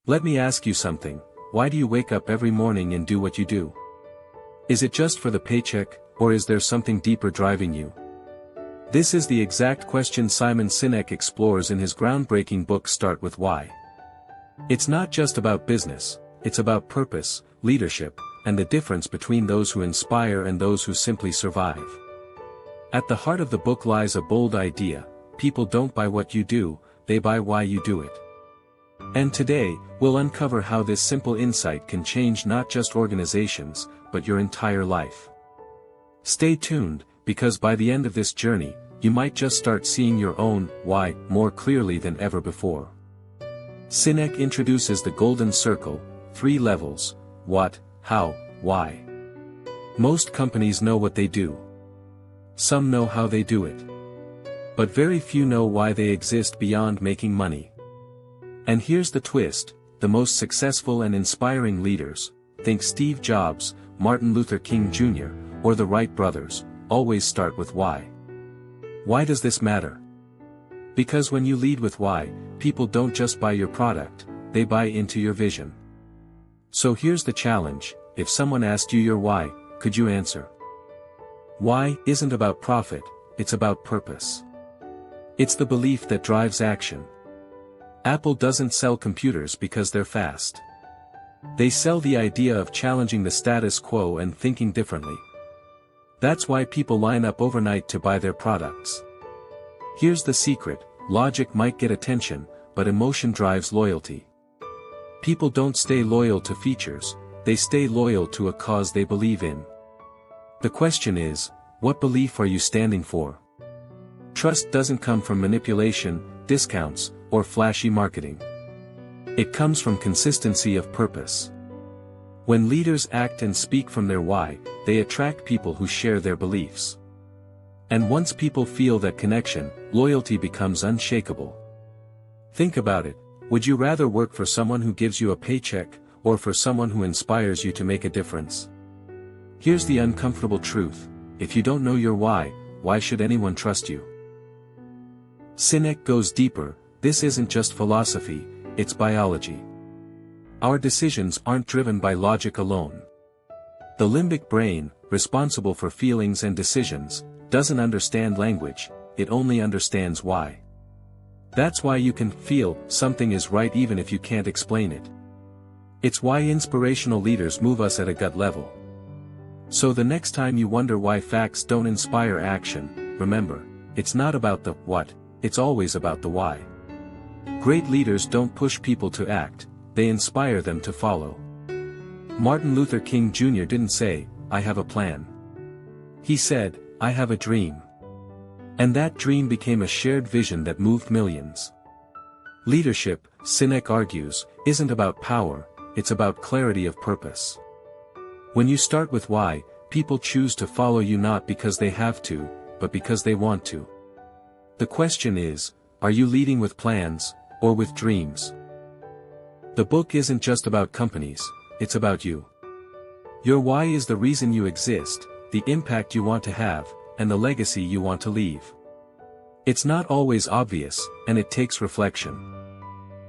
Let me ask you something, why do you wake up every morning and do what you do? Is it just for the paycheck, or is there something deeper driving you? This is the exact question Simon Sinek explores in his groundbreaking book Start With Why. It's not just about business, it's about purpose, leadership, and the difference between those who inspire and those who simply survive. At the heart of the book lies a bold idea: people don't buy what you do, they buy why you do it. And today, we'll uncover how this simple insight can change not just organizations, but your entire life. Stay tuned, because by the end of this journey, you might just start seeing your own why more clearly than ever before. Sinek introduces the golden circle, 3 levels: what, how, why. Most companies know what they do. Some know how they do it. But very few know why they exist beyond making money. And here's the twist: the most successful and inspiring leaders, think Steve Jobs, Martin Luther King Jr., or the Wright brothers, always start with why. Why does this matter? Because when you lead with why, people don't just buy your product, they buy into your vision. So here's the challenge: if someone asked you your why, could you answer? Why isn't about profit, it's about purpose. It's the belief that drives action. Apple doesn't sell computers because they're fast. They sell the idea of challenging the status quo and thinking differently. That's why people line up overnight to buy their products. Here's the secret: logic might get attention, but emotion drives loyalty. People don't stay loyal to features, they stay loyal to a cause they believe in. The question is, what belief are you standing for? Trust doesn't come from manipulation, discounts, or flashy marketing. It comes from consistency of purpose. When leaders act and speak from their why, they attract people who share their beliefs. And once people feel that connection, loyalty becomes unshakable. Think about it: would you rather work for someone who gives you a paycheck, or for someone who inspires you to make a difference? Here's the uncomfortable truth: if you don't know your why should anyone trust you? Sinek goes deeper: this isn't just philosophy, it's biology. Our decisions aren't driven by logic alone. The limbic brain, responsible for feelings and decisions, doesn't understand language, it only understands why. That's why you can feel something is right even if you can't explain it. It's why inspirational leaders move us at a gut level. So the next time you wonder why facts don't inspire action, remember, it's not about the what, it's always about the why. Great leaders don't push people to act, they inspire them to follow. Martin Luther King Jr. didn't say, "I have a plan." He said, "I have a dream." And that dream became a shared vision that moved millions. Leadership, Sinek argues, isn't about power, it's about clarity of purpose. When you start with why, people choose to follow you not because they have to, but because they want to. The question is, are you leading with plans, or with dreams? The book isn't just about companies, it's about you. Your why is the reason you exist, the impact you want to have, and the legacy you want to leave. It's not always obvious, and it takes reflection.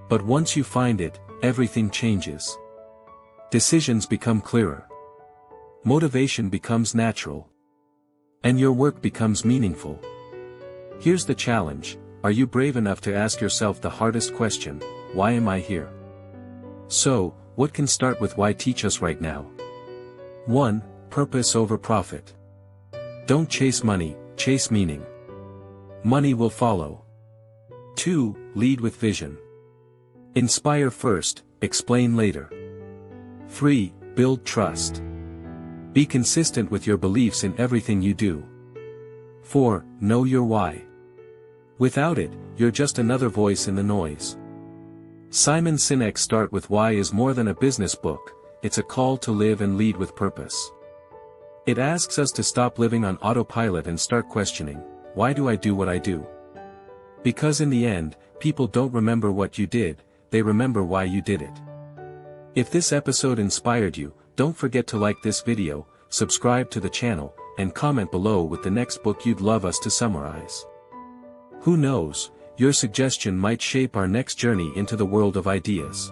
But once you find it, everything changes. Decisions become clearer. Motivation becomes natural. And your work becomes meaningful. Here's the challenge: are you brave enough to ask yourself the hardest question: why am I here? So, what can Start With Why teach us right now? 1. Purpose over profit. Don't chase money, chase meaning. Money will follow. 2. Lead with vision. Inspire first, explain later. 3. Build trust. Be consistent with your beliefs in everything you do. 4. Know your why. Without it, you're just another voice in the noise. Simon Sinek's Start With Why is more than a business book, it's a call to live and lead with purpose. It asks us to stop living on autopilot and start questioning, why do I do what I do? Because in the end, people don't remember what you did, they remember why you did it. If this episode inspired you, don't forget to like this video, subscribe to the channel, and comment below with the next book you'd love us to summarize. Who knows, your suggestion might shape our next journey into the world of ideas.